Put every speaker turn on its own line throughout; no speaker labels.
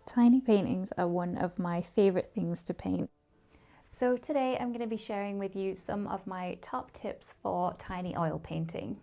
Tiny paintings are one of my favourite things to paint. So today I'm going to be sharing with you some of my top tips for tiny oil painting.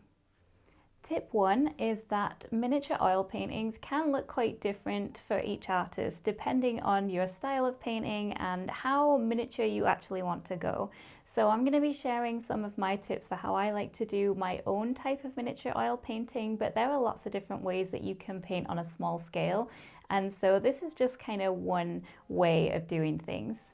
Tip 1 is that miniature oil paintings can look quite different for each artist depending on your style of painting and how miniature you actually want to go. So I'm going to be sharing some of my tips for how I like to do my own type of miniature oil painting, but there are lots of different ways that you can paint on a small scale. And so this is just kind of one way of doing things.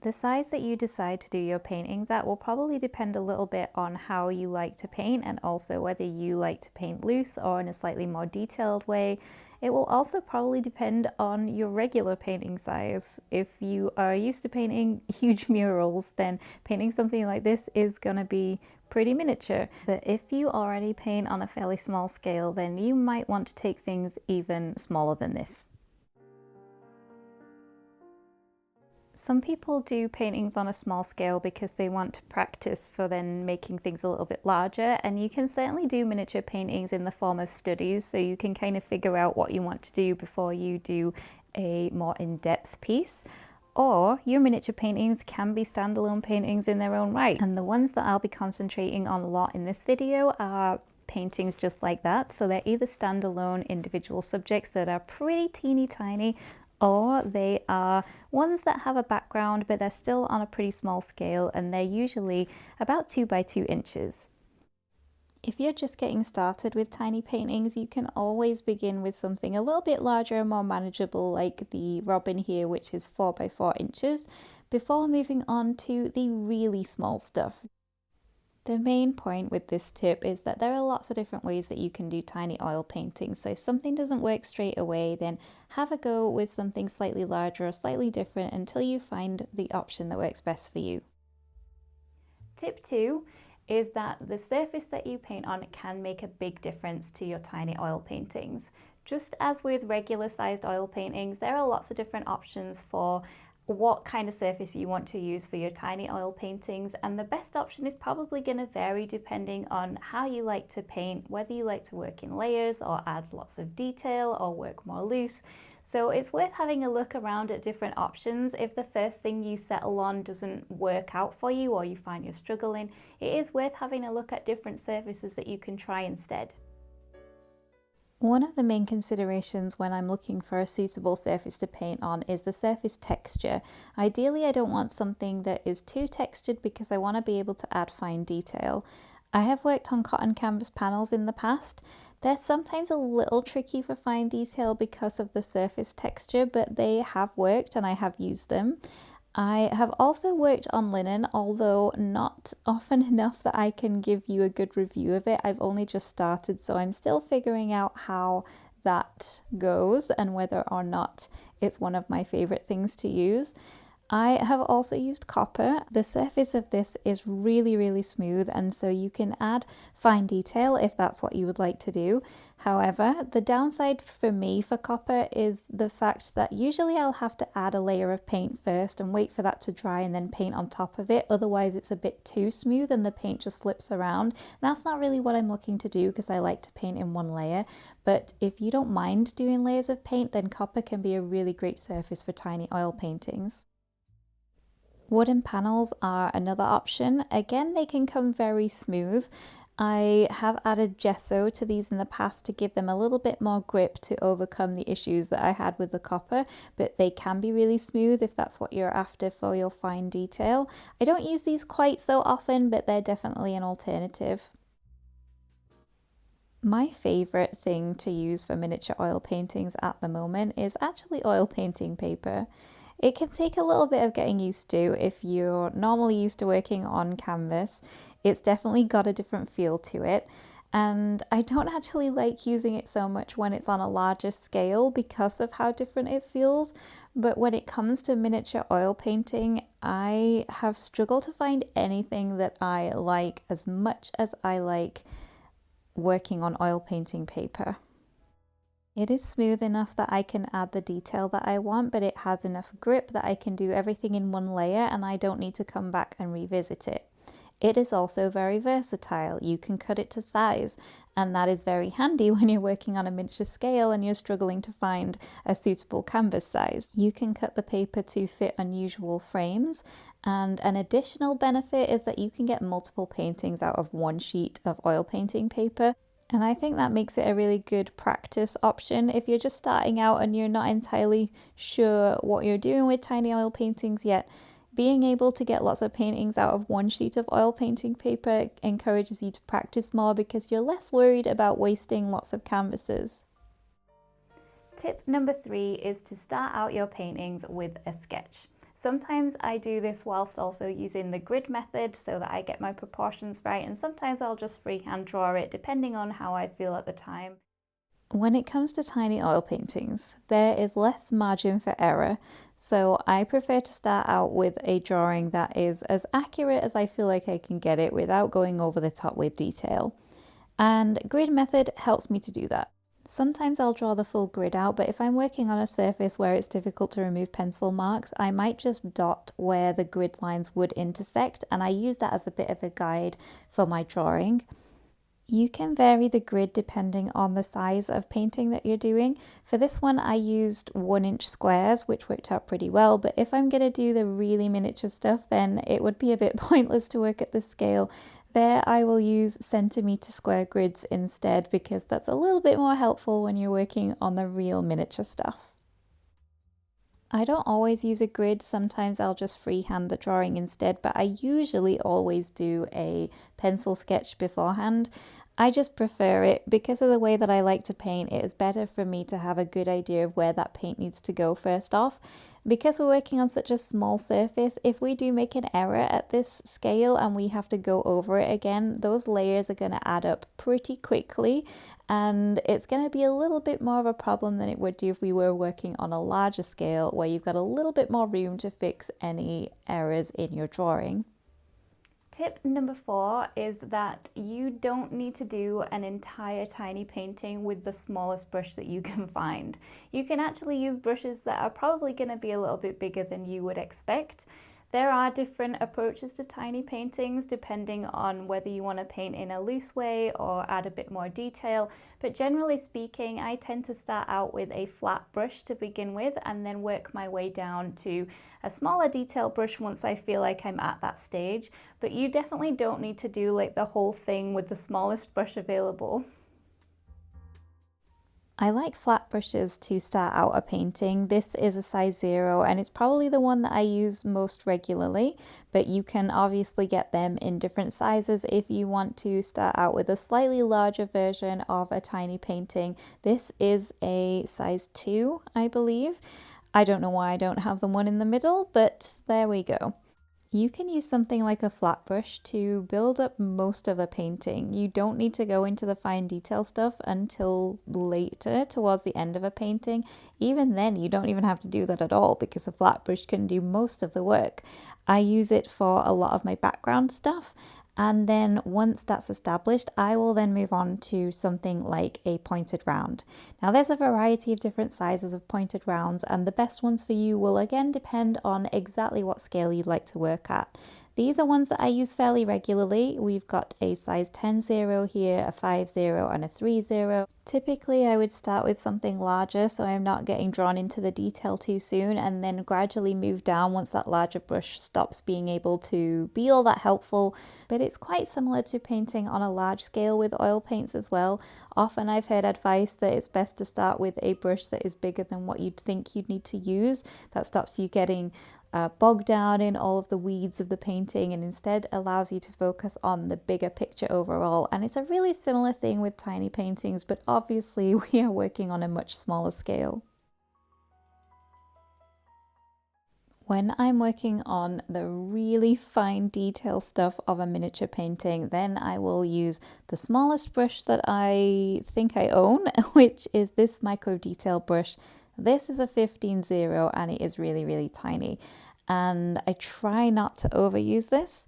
The size that you decide to do your paintings at will probably depend a little bit on how you like to paint and also whether you like to paint loose or in a slightly more detailed way. It will also probably depend on your regular painting size. If you are used to painting huge murals, then painting something like this is going to be pretty miniature. But if you already paint on a fairly small scale, then you might want to take things even smaller than this. Some people do paintings on a small scale because they want to practice for then making things a little bit larger, and you can certainly do miniature paintings in the form of studies, so you can kind of figure out what you want to do before you do a more in-depth piece. Or your miniature paintings can be standalone paintings in their own right, and the ones that I'll be concentrating on a lot in this video are paintings just like that. So they're either standalone individual subjects that are pretty teeny tiny, or they are ones that have a background but they're still on a pretty small scale, and they're usually about 2 by 2 inches. If you're just getting started with tiny paintings, you can always begin with something a little bit larger and more manageable, like the robin here, which is 4 by 4 inches, before moving on to the really small stuff. The main point with this tip is that there are lots of different ways that you can do tiny oil paintings. So if something doesn't work straight away, then have a go with something slightly larger or slightly different until you find the option that works best for you. Tip 2 is that the surface that you paint on can make a big difference to your tiny oil paintings. Just as with regular sized oil paintings, there are lots of different options for what kind of surface you want to use for your tiny oil paintings, and the best option is probably going to vary depending on how you like to paint, whether you like to work in layers or add lots of detail or work more loose. So it's worth having a look around at different options. If the first thing you settle on doesn't work out for you or you find you're struggling, it is worth having a look at different surfaces that you can try instead. One of the main considerations when I'm looking for a suitable surface to paint on is the surface texture. Ideally, I don't want something that is too textured because I want to be able to add fine detail. I have worked on cotton canvas panels in the past. They're sometimes a little tricky for fine detail because of the surface texture, but they have worked and I have used them. I have also worked on linen, although not often enough that I can give you a good review of it. I've only just started, so I'm still figuring out how that goes and whether or not it's one of my favorite things to use. I have also used copper. The surface of this is really smooth, and so you can add fine detail if that's what you would like to do. However, the downside for me for copper is the fact that usually I'll have to add a layer of paint first and wait for that to dry and then paint on top of it. Otherwise it's a bit too smooth and the paint just slips around. That's not really what I'm looking to do because I like to paint in one layer. But if you don't mind doing layers of paint, then copper can be a really great surface for tiny oil paintings. Wooden panels are another option. Again, they can come very smooth. I have added gesso to these in the past to give them a little bit more grip to overcome the issues that I had with the copper, but they can be really smooth if that's what you're after for your fine detail. I don't use these quite so often, but they're definitely an alternative. My favourite thing to use for miniature oil paintings at the moment is actually oil painting paper. It can take a little bit of getting used to if you're normally used to working on canvas. It's definitely got a different feel to it, and I don't actually like using it so much when it's on a larger scale because of how different it feels. But when it comes to miniature oil painting, I have struggled to find anything that I like as much as I like working on oil painting paper. It is smooth enough that I can add the detail that I want, but it has enough grip that I can do everything in one layer and I don't need to come back and revisit it. It is also very versatile. You can cut it to size, and that is very handy when you're working on a miniature scale and you're struggling to find a suitable canvas size. You can cut the paper to fit unusual frames, and an additional benefit is that you can get multiple paintings out of one sheet of oil painting paper. And I think that makes it a really good practice option if you're just starting out and you're not entirely sure what you're doing with tiny oil paintings yet. Being able to get lots of paintings out of one sheet of oil painting paper encourages you to practice more because you're less worried about wasting lots of canvases. Tip number 3 is to start out your paintings with a sketch. Sometimes I do this whilst also using the grid method so that I get my proportions right, and sometimes I'll just freehand draw it depending on how I feel at the time. When it comes to tiny oil paintings, there is less margin for error, so I prefer to start out with a drawing that is as accurate as I feel like I can get it without going over the top with detail. And grid method helps me to do that. Sometimes I'll draw the full grid out, but if I'm working on a surface where it's difficult to remove pencil marks, I might just dot where the grid lines would intersect, and I use that as a bit of a guide for my drawing. You can vary the grid depending on the size of painting that you're doing. For this one, I used 1-inch squares, which worked out pretty well, but if I'm going to do the really miniature stuff, then it would be a bit pointless to work at this scale. There I will use centimetre square grids instead because that's a little bit more helpful when you're working on the real miniature stuff. I don't always use a grid, sometimes I'll just freehand the drawing instead, but I usually always do a pencil sketch beforehand. I just prefer it because of the way that I like to paint. It is better for me to have a good idea of where that paint needs to go first off. Because we're working on such a small surface, if we do make an error at this scale and we have to go over it again, those layers are going to add up pretty quickly, and it's going to be a little bit more of a problem than it would do if we were working on a larger scale where you've got a little bit more room to fix any errors in your drawing. Tip number 4 is that you don't need to do an entire tiny painting with the smallest brush that you can find. You can actually use brushes that are probably going to be a little bit bigger than you would expect. There are different approaches to tiny paintings depending on whether you want to paint in a loose way or add a bit more detail, but generally speaking I tend to start out with a flat brush to begin with and then work my way down to a smaller detail brush once I feel like I'm at that stage. But you definitely don't need to do like the whole thing with the smallest brush available. I like flat brushes to start out a painting. This is a size 0 and it's probably the one that I use most regularly, but you can obviously get them in different sizes if you want to start out with a slightly larger version of a tiny painting. This is a size 2, I believe. I don't know why I don't have the one in the middle, but there we go. You can use something like a flat brush to build up most of a painting. You don't need to go into the fine detail stuff until later towards the end of a painting. Even then, you don't even have to do that at all because a flat brush can do most of the work. I use it for a lot of my background stuff. And then once that's established, I will then move on to something like a pointed round. Now there's a variety of different sizes of pointed rounds, and the best ones for you will again depend on exactly what scale you'd like to work at. These are ones that I use fairly regularly. We've got a size 10-0 here, a 5-0 and a 3-0. Typically I would start with something larger so I'm not getting drawn into the detail too soon, and then gradually move down once that larger brush stops being able to be all that helpful. But it's quite similar to painting on a large scale with oil paints as well. Often I've heard advice that it's best to start with a brush that is bigger than what you'd think you'd need to use. That stops you getting bogged down in all of the weeds of the painting and instead allows you to focus on the bigger picture overall. And it's a really similar thing with tiny paintings, but obviously we are working on a much smaller scale. When I'm working on the really fine detail stuff of a miniature painting, then I will use the smallest brush that I think I own, which is this micro detail brush. This is a 15-0 and it is really, really tiny. And I try not to overuse this.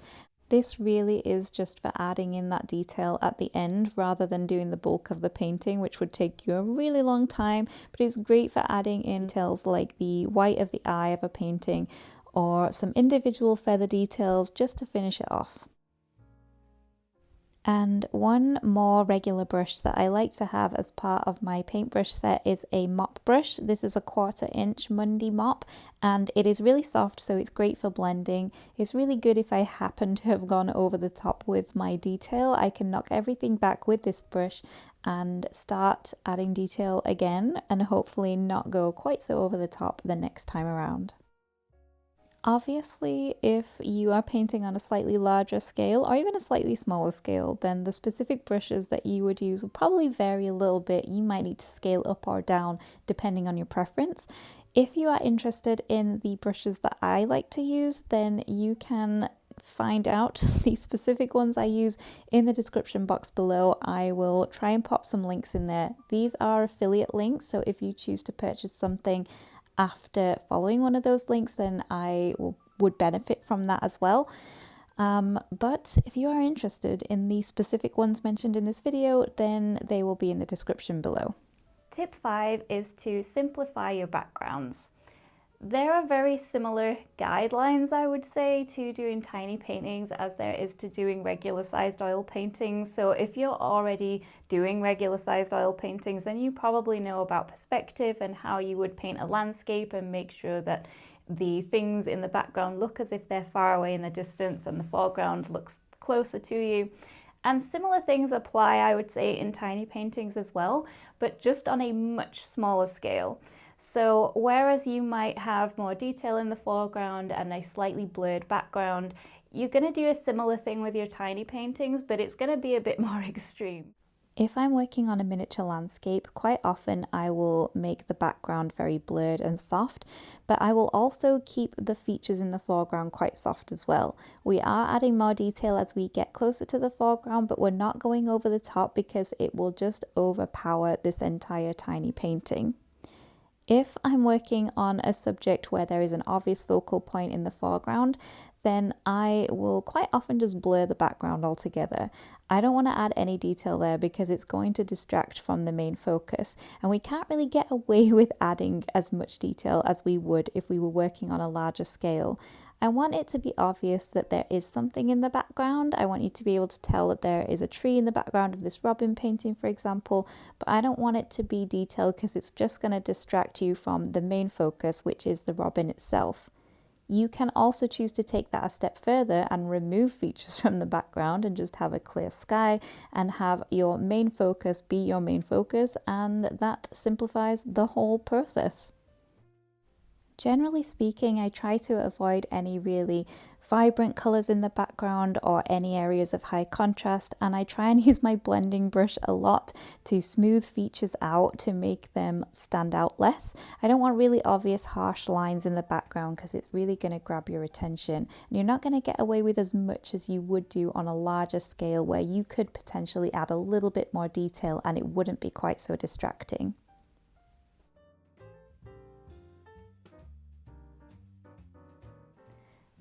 This really is just for adding in that detail at the end rather than doing the bulk of the painting, which would take you a really long time, but it's great for adding in details like the white of the eye of a painting or some individual feather details just to finish it off. And one more regular brush that I like to have as part of my paintbrush set is a mop brush. This is a 1/4 inch Mundy Mop, and it is really soft, so it's great for blending. It's really good if I happen to have gone over the top with my detail. I can knock everything back with this brush and start adding detail again, and hopefully not go quite so over the top the next time around. Obviously, if you are painting on a slightly larger scale or even a slightly smaller scale, then the specific brushes that you would use will probably vary a little bit. You might need to scale up or down depending on your preference. If you are interested in the brushes that I like to use, then you can find out the specific ones I use in the description box below. I will try and pop some links in there. These are affiliate links, so if you choose to purchase something after following one of those links, then I would benefit from that as well. But if you are interested in the specific ones mentioned in this video, then they will be in the description below. Tip 5 is to simplify your backgrounds. There are very similar guidelines, I would say, to doing tiny paintings as there is to doing regular sized oil paintings. So if you're already doing regular sized oil paintings, then you probably know about perspective and how you would paint a landscape and make sure that the things in the background look as if they're far away in the distance and the foreground looks closer to you. And similar things apply, I would say, in tiny paintings as well, but just on a much smaller scale. So whereas you might have more detail in the foreground and a slightly blurred background, you're going to do a similar thing with your tiny paintings, but it's going to be a bit more extreme. If I'm working on a miniature landscape, quite often I will make the background very blurred and soft, but I will also keep the features in the foreground quite soft as well. We are adding more detail as we get closer to the foreground, but we're not going over the top because it will just overpower this entire tiny painting. If I'm working on a subject where there is an obvious focal point in the foreground, then I will quite often just blur the background altogether. I don't want to add any detail there because it's going to distract from the main focus, and we can't really get away with adding as much detail as we would if we were working on a larger scale. I want it to be obvious that there is something in the background. I want you to be able to tell that there is a tree in the background of this robin painting, for example, but I don't want it to be detailed because it's just going to distract you from the main focus, which is the robin itself. You can also choose to take that a step further and remove features from the background and just have a clear sky and have your main focus be your main focus, and that simplifies the whole process. Generally speaking, I try to avoid any really vibrant colors in the background or any areas of high contrast, and I try and use my blending brush a lot to smooth features out to make them stand out less. I don't want really obvious harsh lines in the background because it's really going to grab your attention, and you're not going to get away with as much as you would do on a larger scale where you could potentially add a little bit more detail and it wouldn't be quite so distracting.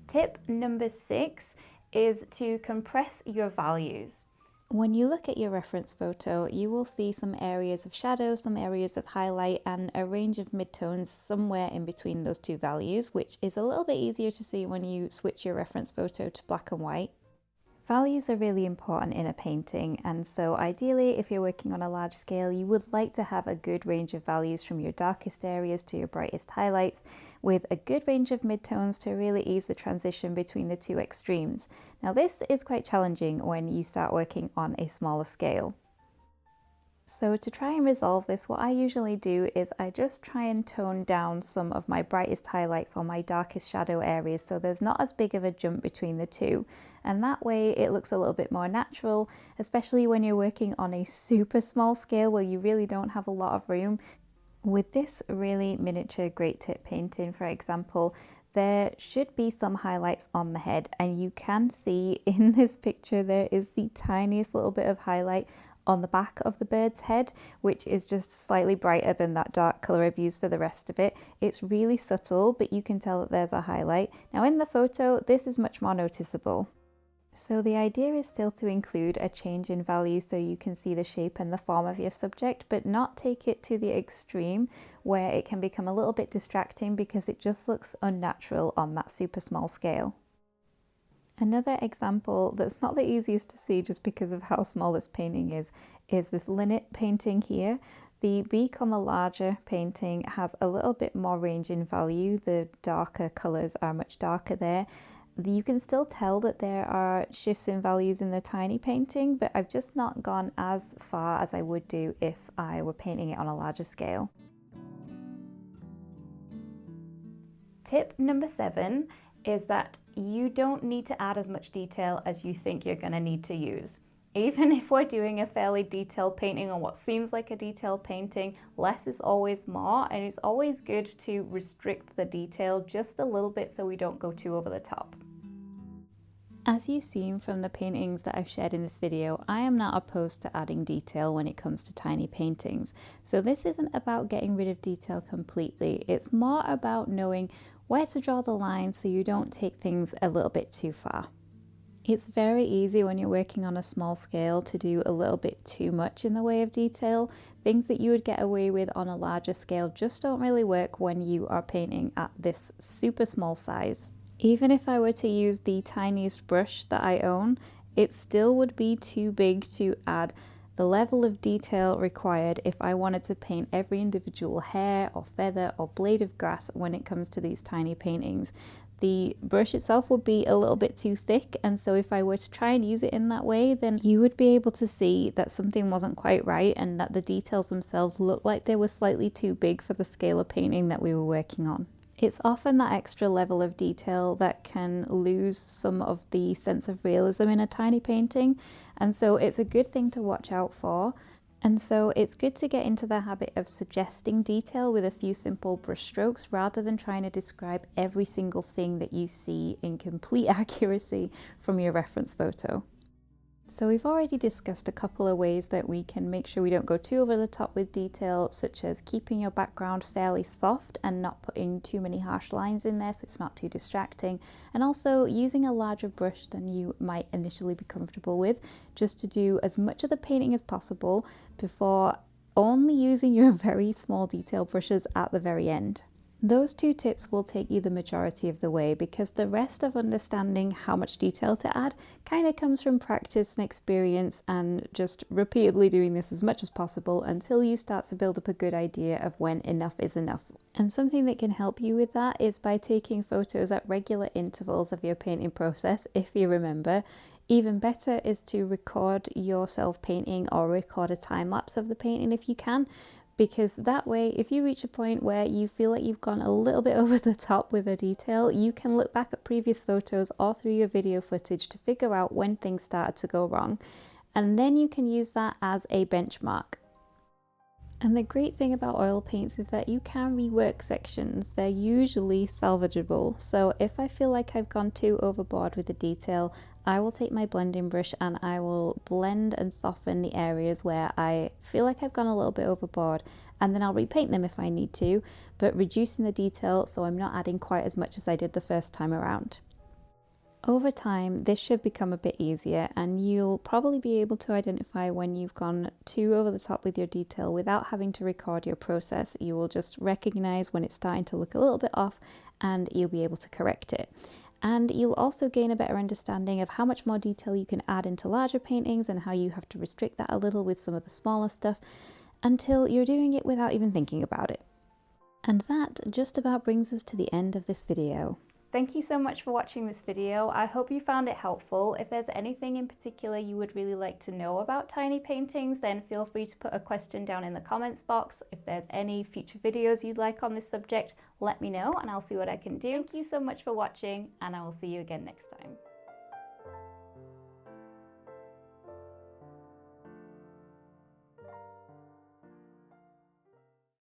Tip number 6 is to compress your values. When you look at your reference photo, you will see some areas of shadow, some areas of highlight, and a range of midtones somewhere in between those two values, which is a little bit easier to see when you switch your reference photo to black and white. Values are really important in a painting, and so ideally if you're working on a large scale, you would like to have a good range of values from your darkest areas to your brightest highlights, with a good range of midtones to really ease the transition between the two extremes. Now this is quite challenging when you start working on a smaller scale. So to try and resolve this, what I usually do is I just try and tone down some of my brightest highlights or my darkest shadow areas so there's not as big of a jump between the two. And that way it looks a little bit more natural, especially when you're working on a super small scale where you really don't have a lot of room. With this really miniature great tip painting, for example, there should be some highlights on the head, and you can see in this picture there is the tiniest little bit of highlight on the back of the bird's head, which is just slightly brighter than that dark colour I've used for the rest of it. It's really subtle, but you can tell that there's a highlight. Now in the photo, this is much more noticeable. So the idea is still to include a change in value so you can see the shape and the form of your subject, but not take it to the extreme where it can become a little bit distracting because it just looks unnatural on that super small scale. Another example that's not the easiest to see just because of how small this painting is this linnet painting here. The beak on the larger painting has a little bit more range in value. The darker colours are much darker there. You can still tell that there are shifts in values in the tiny painting, but I've just not gone as far as I would do if I were painting it on a larger scale. Tip number 7 is that you don't need to add as much detail as you think you're going to need to use. Even if we're doing a fairly detailed painting on what seems like a detailed painting, less is always more, and it's always good to restrict the detail just a little bit so we don't go too over the top. As you've seen from the paintings that I've shared in this video, I am not opposed to adding detail when it comes to tiny paintings. So this isn't about getting rid of detail completely, it's more about knowing where to draw the line so you don't take things a little bit too far. It's very easy when you're working on a small scale to do a little bit too much in the way of detail. Things that you would get away with on a larger scale just don't really work when you are painting at this super small size. Even if I were to use the tiniest brush that I own, it still would be too big to add the level of detail required if I wanted to paint every individual hair or feather or blade of grass when it comes to these tiny paintings. The brush itself would be a little bit too thick, and so if I were to try and use it in that way, then you would be able to see that something wasn't quite right and that the details themselves looked like they were slightly too big for the scale of painting that we were working on. It's often that extra level of detail that can lose some of the sense of realism in a tiny painting, and so it's a good thing to watch out for. And so it's good to get into the habit of suggesting detail with a few simple brush strokes rather than trying to describe every single thing that you see in complete accuracy from your reference photo. So we've already discussed a couple of ways that we can make sure we don't go too over the top with detail, such as keeping your background fairly soft and not putting too many harsh lines in there so it's not too distracting, and also using a larger brush than you might initially be comfortable with, just to do as much of the painting as possible before only using your very small detail brushes at the very end. Those 2 tips will take you the majority of the way, because the rest of understanding how much detail to add kind of comes from practice and experience and just repeatedly doing this as much as possible until you start to build up a good idea of when enough is enough. And something that can help you with that is by taking photos at regular intervals of your painting process, if you remember. Even better is to record yourself painting or record a time lapse of the painting if you can, because that way, if you reach a point where you feel like you've gone a little bit over the top with a detail, you can look back at previous photos or through your video footage to figure out when things started to go wrong, and then you can use that as a benchmark. And the great thing about oil paints is that you can rework sections. They're usually salvageable. So if I feel like I've gone too overboard with the detail, I will take my blending brush and I will blend and soften the areas where I feel like I've gone a little bit overboard, and then I'll repaint them if I need to, but reducing the detail so I'm not adding quite as much as I did the first time around. Over time, this should become a bit easier, and you'll probably be able to identify when you've gone too over the top with your detail without having to record your process. You will just recognize when it's starting to look a little bit off, and you'll be able to correct it. And you'll also gain a better understanding of how much more detail you can add into larger paintings and how you have to restrict that a little with some of the smaller stuff until you're doing it without even thinking about it. And that just about brings us to the end of this video. Thank you so much for watching this video. I hope you found it helpful. If there's anything in particular you would really like to know about tiny paintings, then feel free to put a question down in the comments box. If there's any future videos you'd like on this subject, let me know and I'll see what I can do. Thank you so much for watching, and I will see you again next time.